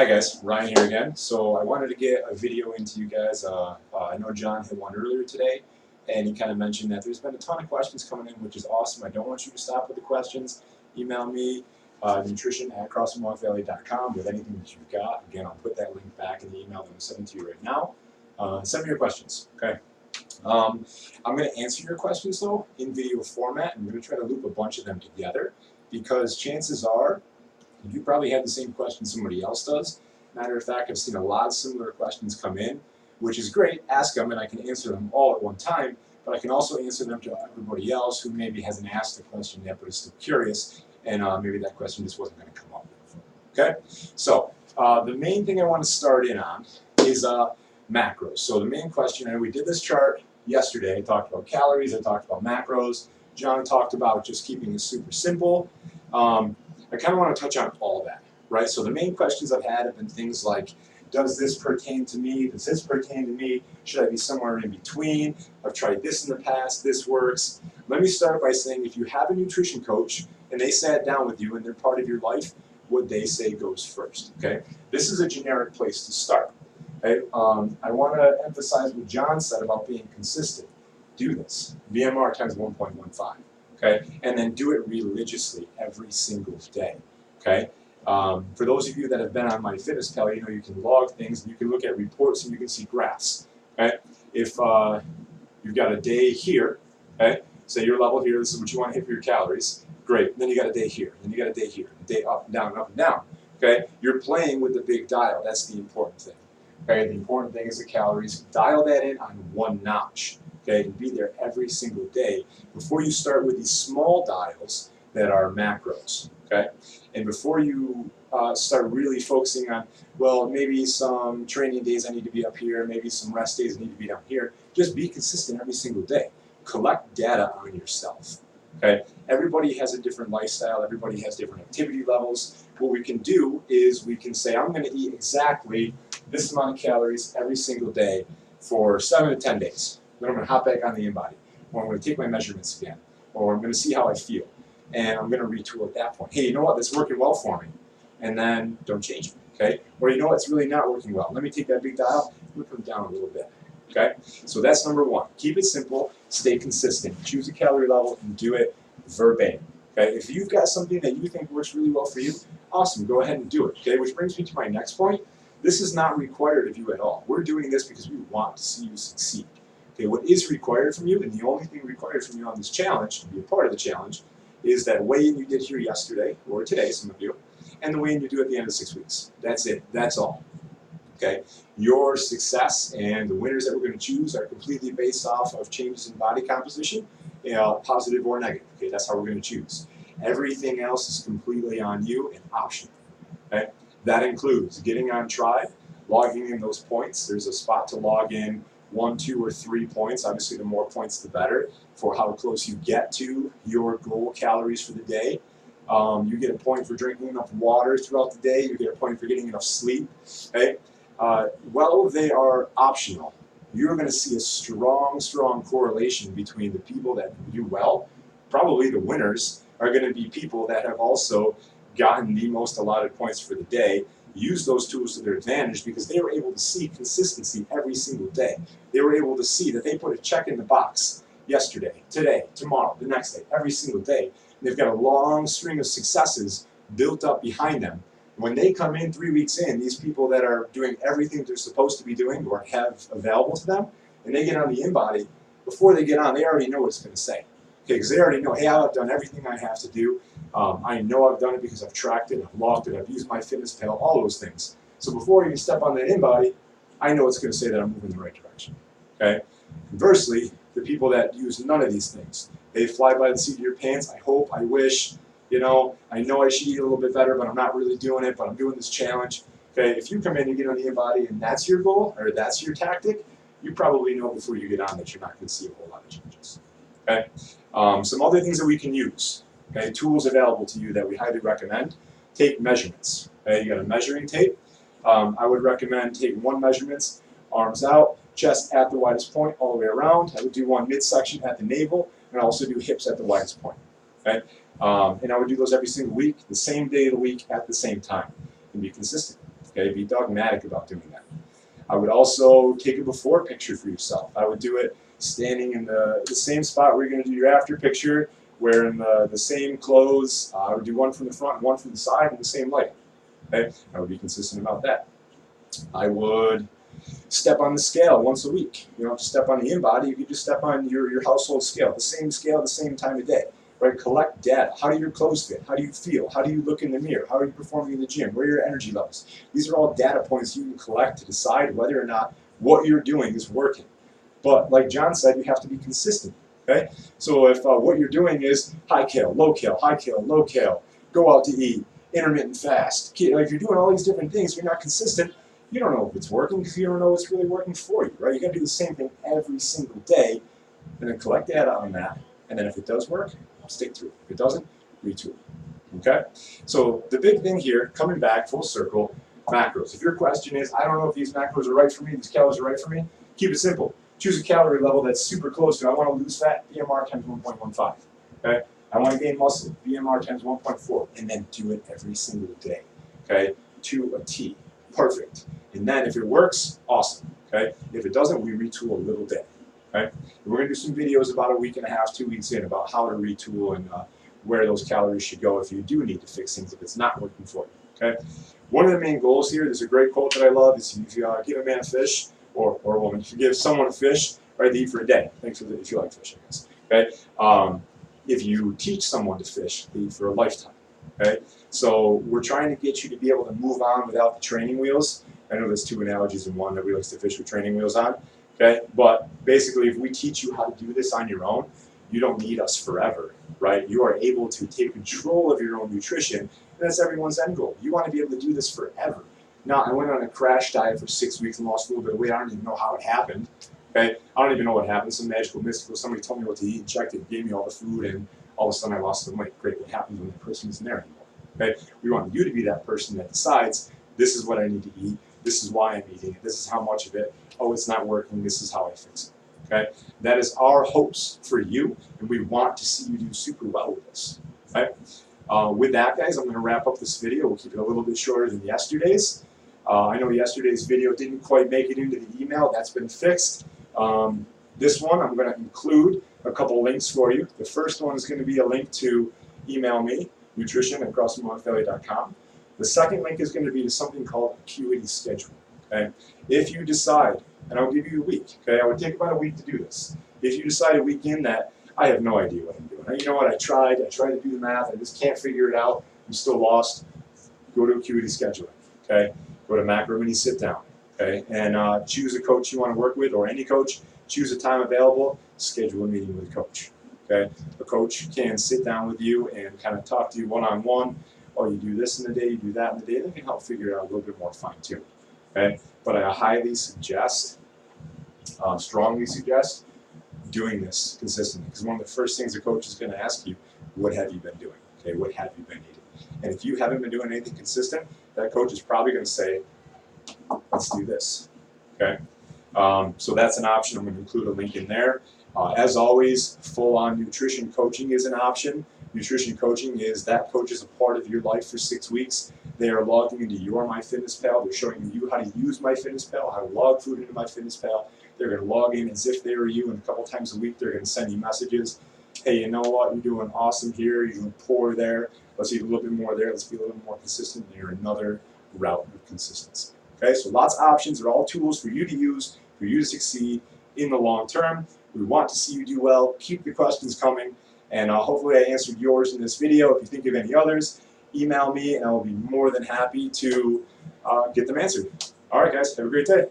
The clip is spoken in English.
Hi guys, Ryan here again. So I wanted to get a video into you guys. I know John had one earlier today, and he kind of mentioned that there's been a ton of questions coming in, which is awesome. I don't want you to stop with the questions. Email me, nutrition@crossingwalkvalley.com with anything that you've got. Again, I'll put that link back in the email that I'm sending to you right now. Send me your questions, okay? I'm going to answer your questions though in video format. I'm going to try to loop a bunch of them together because chances are you probably have the same question somebody else does. Matter of fact, I've seen a lot of similar questions come in, which is great. Ask them and I can answer them all at one time, but I can also answer them to everybody else who maybe hasn't asked the question yet but is still curious, and maybe that question just wasn't going to come up. Okay? So the main thing I want to start in on is macros. So the main question, and we did this chart yesterday, I talked about calories, I talked about macros. John talked about just keeping it super simple. I kind of want to touch on all that, right? So the main questions I've had have been things like, does this pertain to me? Does this pertain to me? Should I be somewhere in between? I've tried this in the past, this works. Let me start by saying if you have a nutrition coach and they sat down with you and they're part of your life, what they say goes first, okay? This is a generic place to start, okay? I want to emphasize what John said about being consistent. Do this, BMR times 1.15. Okay, and then do it religiously every single day. Okay, for those of you that have been on MyFitnessPal, you know you can log things, and you can look at reports, and you can see graphs. Okay, if you've got a day here, okay, say your level here, this is what you want to hit for your calories. Great. Then you got a day here, then you got a day here, a day up and down, up and down. Okay, you're playing with the big dial. That's the important thing. Okay, the important thing is the calories. Dial that in on one notch. Okay, and be there every single day before you start with these small dials that are macros. Okay, and before you start really focusing on, well, maybe some training days I need to be up here, maybe some rest days I need to be down here. Just be consistent every single day. Collect data on yourself. Okay, everybody has a different lifestyle. Everybody has different activity levels. What we can do is we can say, I'm going to eat exactly this amount of calories every single day for 7 to 10 days. Then I'm going to hop back on the InBody, or I'm going to take my measurements again, or I'm going to see how I feel, and I'm going to retool at that point. Hey, you know what? That's working well for me, and then don't change it, okay? Or you know what? It's really not working well. Let me take that big dial, let me put it down a little bit, okay? So that's number one. Keep it simple, stay consistent. Choose a calorie level and do it verbatim, okay? If you've got something that you think works really well for you, awesome, go ahead and do it, okay? Which brings me to my next point. This is not required of you at all. We're doing this because we want to see you succeed. Okay, what is required from you, and the only thing required from you on this challenge, to be a part of the challenge, is that weigh-in you did here yesterday, or today, some of you, and the weigh-in you do at the end of 6 weeks. That's it. That's all. Okay? Your success and the winners that we're going to choose are completely based off of changes in body composition, positive or negative. Okay? That's how we're going to choose. Everything else is completely on you and optional. Okay? That includes getting on Tribe, logging in those points. There's a spot to log in 1, 2, or 3 points. Obviously, the more points, the better for how close you get to your goal calories for the day. You get a point for drinking enough water throughout the day. You get a point for getting enough sleep. Okay? While they are optional, you're going to see a strong, strong correlation between the people that do well. Probably the winners are going to be people that have also gotten the most allotted points for the day. Use those tools to their advantage because they were able to see consistency every single day. They were able to see that they put a check in the box yesterday, today, tomorrow, the next day, every single day. And they've got a long string of successes built up behind them. When they come in 3 weeks in, these people that are doing everything they're supposed to be doing or have available to them, and they get on the InBody, before they get on, they already know what it's going to say. Okay, because they already know, hey, I've done everything I have to do. I know I've done it because I've tracked it, I've logged it, I've used MyFitnessPal, all those things. So before I even step on that InBody, I know it's going to say that I'm moving in the right direction. Okay. Conversely, the people that use none of these things, they fly by the seat of your pants. I hope, I wish, you know I should eat a little bit better, but I'm not really doing it. But I'm doing this challenge. Okay. If you come in and get on the InBody and that's your goal or that's your tactic, you probably know before you get on that you're not going to see a whole lot of changes. Okay. Some other things that we can use. Okay, tools available to you that we highly recommend. Take measurements. Okay, you got a measuring tape. I would recommend take 1 measurements, arms out, chest at the widest point all the way around. I would do 1 midsection at the navel, and I also do hips at the widest point. Okay, and I would do those every single week, the same day of the week at the same time, and be consistent. Okay, be dogmatic about doing that. I would also take a before picture for yourself. I would do it standing in the same spot where you're going to do your after picture, wearing the same clothes. I would do one from the front and one from the side in the same light. Okay, I would be consistent about that. I would step on the scale once a week. You don't have to step on the InBody, you can just step on your household scale, the same time of day. Right? Collect data. How do your clothes fit? How do you feel? How do you look in the mirror? How are you performing in the gym? Where are your energy levels? These are all data points you can collect to decide whether or not what you're doing is working. But like John said, you have to be consistent. Okay? So if what you're doing is high cal, low cal, high cal, low cal, go out to eat, intermittent fast. If you're doing all these different things, you're not consistent, you don't know if it's working because you don't know what's really working for you, right? You got to do the same thing every single day and then collect data on that. And then if it does work, stick to it. If it doesn't, retool. Okay? So the big thing here, coming back full circle, macros. If your question is, I don't know if these macros are right for me, these calories are right for me, keep it simple. Choose a calorie level that's super close to, I want to lose fat, BMR times 1.15. Okay? I want to gain muscle, BMR times 1.4. And then do it every single day. Okay? To a T. Perfect. And then if it works, awesome. Okay? If it doesn't, we retool a little bit. Okay? And we're going to do some videos about a week and a half, 2 weeks in about how to retool and where those calories should go if you do need to fix things if it's not working for you. Okay? One of the main goals here, there's a great quote that I love, is if you give a man a fish, or a woman, if you give someone a fish, right, they eat for a day. Thanks for if you like fish, I guess. Okay? If you teach someone to fish, they eat for a lifetime. Okay? So we're trying to get you to be able to move on without the training wheels. I know there's two analogies in one that we like to fish with training wheels on. Okay? But basically, if we teach you how to do this on your own, you don't need us forever, right? You are able to take control of your own nutrition, and that's everyone's end goal. You want to be able to do this forever. Now, I went on a crash diet for 6 weeks and lost a little bit of weight. I don't even know how it happened. Okay? I don't even know what happened. Some magical, mystical, somebody told me what to eat, checked it, gave me all the food, and all of a sudden I lost some weight. Great, what happens when that person isn't there anymore? Okay? We want you to be that person that decides, this is what I need to eat, this is why I'm eating it, this is how much of it, oh, it's not working, this is how I fix it. Okay? That is our hopes for you, and we want to see you do super well with this. Okay? With that, guys, I'm going to wrap up this video. We'll keep it a little bit shorter than yesterday's. I know yesterday's video didn't quite make it into the email. That's been fixed. This one, I'm going to include a couple links for you. The first one is going to be a link to email me, nutrition@crossfitmontpelier.com. The second link is going to be to something called Acuity Schedule. Okay? If you decide, and I'll give you a week, okay? I would take about a week to do this. If you decide a week in that I have no idea what I'm doing. You know what, I tried to do the math, I just can't figure it out, I'm still lost, go to Acuity Scheduling, okay? Go to Macro Mini Sit Down, okay? And choose a coach you want to work with, or any coach, choose a time available, schedule a meeting with a coach, okay? A coach can sit down with you and kind of talk to you one-on-one. Oh, you do this in the day, you do that in the day, they can help figure it out a little bit more fine-tuned, okay? But I highly suggest, strongly suggest, doing this consistently, because one of the first things a coach is going to ask you, what have you been doing? Okay, what have you been eating? And if you haven't been doing anything consistent, that coach is probably going to say, let's do this. Okay, so that's an option. I'm going to include a link in there. As always, full-on nutrition coaching is an option. Nutrition coaching is that coach is a part of your life for 6 weeks. They are logging into your MyFitnessPal. They're showing you how to use MyFitnessPal, how to log food into MyFitnessPal. They're going to log in as if they were you, and a couple times a week they're going to send you messages. Hey, you know what? You're doing awesome here. You're doing poor there. Let's eat a little bit more there. Let's be a little bit more consistent. And you're another route of consistency. Okay, so lots of options. They're all tools for you to use, for you to succeed in the long term. We want to see you do well. Keep the questions coming. And hopefully I answered yours in this video. If you think of any others, email me and I will be more than happy to get them answered. All right, guys. Have a great day.